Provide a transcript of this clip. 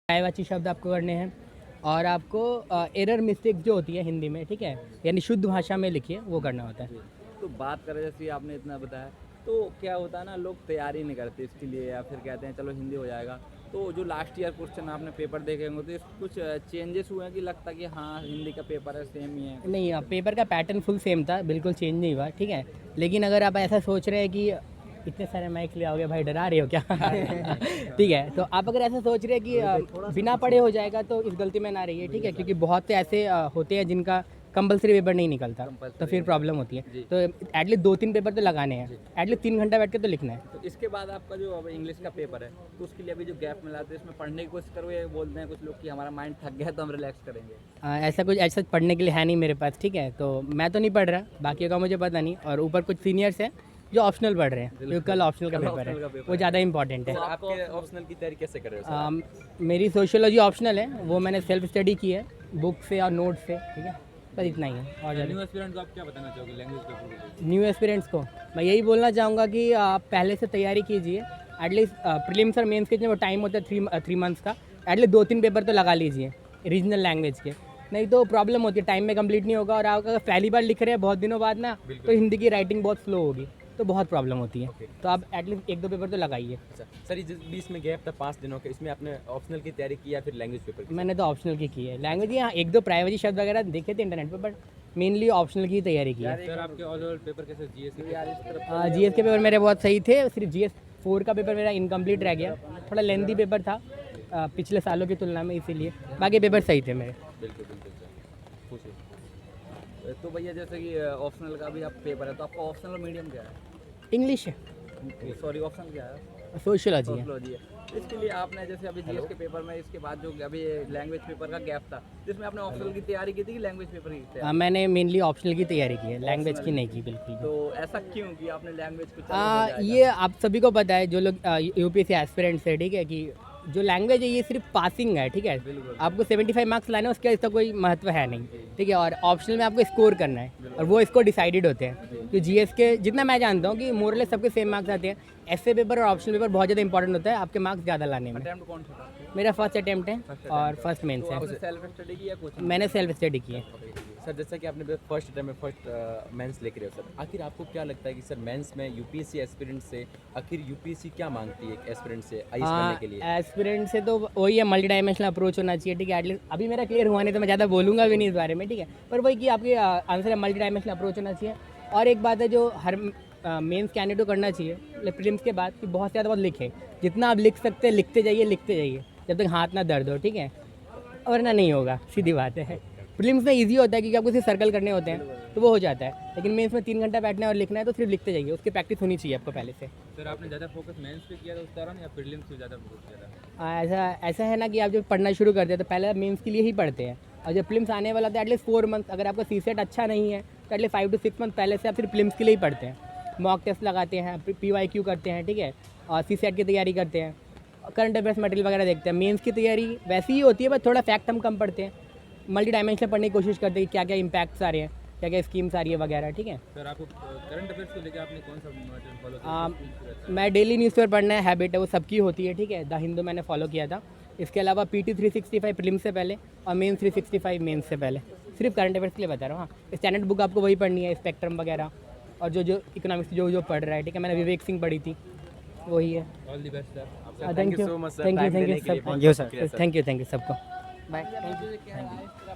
पर्यायवाची शब्द आपको करने हैं और आपको एरर मिस्टेक जो होती है हिंदी में, ठीक है, यानी शुद्ध भाषा में लिखिए, वो करना होता है। तो बात करें जैसे आपने इतना बताया, तो क्या होता है ना, लोग तैयारी नहीं करते इसके लिए या फिर कहते हैं चलो हिंदी हो जाएगा। तो जो लास्ट ईयर क्वेश्चन आपने पेपर देखे होंगे तो कुछ चेंजेस हुए हैं कि लगता है कि हाँ हिंदी का पेपर है सेम ही है? नहीं, पेपर का पैटर्न फुल सेम था, बिल्कुल चेंज नहीं हुआ, ठीक है। लेकिन अगर आप ऐसा सोच रहे हैं कि इतने सारे माइक ले आओगे भाई, डरा रहे हो क्या? ठीक है, तो आप अगर ऐसा सोच रहे हैं कि बिना पढ़े हो जाएगा तो इस गलती में ना रहिए, ठीक है, क्योंकि बहुत से ऐसे होते हैं जिनका कंपलसरी पेपर नहीं निकलता, तो फिर प्रॉब्लम होती है। तो एटलीस्ट 2-3 पेपर तो लगाने हैं, एटलीस्ट 3 घंटा बैठ के तो लिखना है। तो इसके बाद आपका जो अब इंग्लिश का पेपर है तो उसके लिए अभी जो गैप मिला तो इसमें पढ़ने की कोशिश करो या बोलते हैं कुछ लोग कि हमारा माइंड थक गया तो हम रिलैक्स करेंगे? ऐसा पढ़ने के लिए है नहीं मेरे पास, ठीक है, तो मैं तो नहीं पढ़ रहा, बाकी का मुझे पता नहीं। और ऊपर कुछ सीनियर्स हैं जो ऑप्शनल पढ़ रहे हैं, क्योंकि कल ऑप्शनल का पेपर है, वो ज़्यादा इंपॉर्टेंट है। तो आपके ऑप्शनल की तैयारी कैसे कर रहे हो सर? मेरी सोशियोलॉजी ऑप्शनल है, वो मैंने सेल्फ स्टडी की है बुक से और नोट से, ठीक है, बस इतना ही है। और न्यू एस्पिरेंट को आप क्या बताना चाहोगे लैंग्वेज पेपर? न्यू एस्पिरेंट्स को मैं यही बोलना चाहूँगा कि आप पहले से तैयारी कीजिए, एटलीस्ट प्रीलिम्स और मेंस के जो टाइम होता है 3 मंथ्स का, एटलीस्ट 2-3 पेपर तो लगा लीजिए रीजनल लैंग्वेज के, नहीं तो प्रॉब्लम होती है, टाइम में कंप्लीट नहीं होगा। और आप अगर पहली बार लिख रहे हैं बहुत दिनों बाद ना, तो हिंदी की राइटिंग बहुत स्लो होगी, तो बहुत प्रॉब्लम होती है। तो आप एटलीस्ट 1-2 पेपर तो लगाइए। अच्छा सर, ये बीच में गैप था 5 दिनों के, इसमें आपने ऑप्शनल की तैयारी की या फिर लैंग्वेज पेपर की? मैंने तो ऑप्शनल की है लैंग्वेज, यहाँ 1-2 प्राइवेसी शब्द वगैरह देखे थे इंटरनेट पर, बट मेनली ऑप्शनल की तैयारी की है। सर आपके ऑल ओवर पेपर कैसे जीएस के? जीएस के पेपर मेरे बहुत सही थे, सिर्फ GS4 का पेपर मेरा इनकम्प्लीट रह गया, थोड़ा लेंथी पेपर था पिछले सालों की तुलना में, इसीलिए बाकी पेपर सही थे मेरे। बिल्कुल बिल्कुल सर, पूछिए। तो भैया जैसे कि ऑप्शनल का भी आप पेपर है तो आपका ऑप्शनल मीडियम क्या है? इंग्लिश है, सॉरी ऑप्शनल क्या है? सोशियोलॉजी है। सोशियोलॉजी है। इसके लिए आपने जैसे अभी जीएस के पेपर में इसके बाद जो अभी लैंग्वेज पेपर का गैप था जिसमें आपने ऑप्शनल की तैयारी की थी कि लैंग्वेज पेपर की तैयारी? मैंने मेनली ऑप्शनल की तैयारी की है, लैंग्वेज की नहीं की बिल्कुल भी। तो ऐसा क्यों कि आपने लैंग्वेज को चलो हो जाएगा? ये आप सभी को पता है जो लोग यूपीएससी एस्पिरेंट्स है, ठीक है, कि जो लैंग्वेज है ये सिर्फ पासिंग है, ठीक है, आपको 75 मार्क्स लाने हैं, उसके इसका कोई महत्व है नहीं, ठीक है। और ऑप्शनल में आपको स्कोर करना है और वो स्कोर डिसाइडेड होते हैं। तो जीएस के जितना मैं जानता हूँ कि मोरलेस सबके सेम मार्क्स आते हैं, ऐसे पेपर और ऑप्शनल पेपर बहुत ज़्यादा इंपॉर्टेंट होता है आपके मार्क्स ज़्यादा लाने में। अटेम्प्ट कौन सा था? मेरा फर्स्ट अटैम्प्ट है और फर्स्ट मेंस तो है। आपने सेल्फ स्टडी की या कोचिंग? मैंने सेल्फ स्टडी की है। सर जैसा कि आपने फर्स्ट टाइम में फर्स्ट मेंस लेके रहे हो सर, आखिर आपको क्या लगता है कि सर मेंस में यूपीएससी एस्पिरेंट से आखिर यूपीएससी क्या मांगती है एक एस्पिरेंट से आईएएस बनने के लिए? एस्पिरेंट से तो वही है, मल्टी डायमेंशनल अप्रोच होना चाहिए, ठीक है। एटलीस्ट अभी मेरा क्लियर हुआ नहीं तो मैं ज़्यादा बोलूँगा भी नहीं इस बारे में, ठीक है, पर वही कि आपके आंसर है मल्टी डायमेंशनल अप्रोच होना चाहिए। और एक बात है जो हर मेंस कैंडिडेट को करना चाहिए प्रीलिम्स के बाद, कि बहुत ज़्यादा बहुत लिखें, जितना आप लिख सकते हैं लिखते जाइए जब तक हाथ ना दर्द हो, ठीक है, वरना नहीं होगा, सीधी बात है। प्रीलिम्स में इजी होता है क्योंकि आपको सिर्फ सर्कल करने होते हैं तो वो हो जाता है, लेकिन मेंस में 3 घंटा बैठना है और लिखना है, तो सिर्फ लिखते जाइए, उसकी प्रैक्टिस होनी चाहिए आपको पहले से। सर आपने ज़्यादा फोकस मेंस पे किया था उस दौरान या प्रीलिम्स पे ज़्यादा फोकस किया था? ऐसा है ना कि आप जब पढ़ना शुरू करते हैं तो पहले मेंस के लिए ही पढ़ते हैं, और जब प्रीलिम्स आने वाला था एटलीस्ट 4 मंथ, अगर आपका सीसेट अच्छा नहीं है तो एटलीस्ट 5 to 6 मंथ पहले से आप फिर प्रीलिम्स के लिए ही पढ़ते हैं, मॉक टेस्ट लगाते हैं, PYQ करते हैं, ठीक है, और सीसेट की तैयारी करते हैं, करंट अफेयर्स मटेरियल वगैरह देखते हैं। मेंस की तैयारी वैसी ही होती है, बस थोड़ा फैक्ट हम कम पढ़ते हैं, मल्टी डायमेंशनल पढ़ने की कोशिश करते हैं कि क्या क्या इंपैक्ट्स आ रहे हैं, क्या क्या स्कीम्स आ रही है वगैरह, ठीक है। सर आपको करंट अफेयर्स को लेकर आपने कौन सा मॉडल फॉलो किया? मैं डेली न्यूज़पेपर पढ़ना है हैबिट है, वो सबकी होती है, ठीक है। द हिंदू मैंने फॉलो किया था, इसके अलावा PT 365 प्रीलिम्स से पहले और मेंस 365 मेंस से पहले, सिर्फ करंट अफेयर्स के लिए बता रहा हूँ। हाँ, स्टैंडर्ड बुक आपको वही पढ़नी है, स्पेक्ट्रम वगैरह, और जो इकोनॉमिक्स जो पढ़ रहा है, ठीक है, मैंने विवेक सिंह पढ़ी थी, वही है। All the best sir. Thank you so much, thank you सबको, बाय।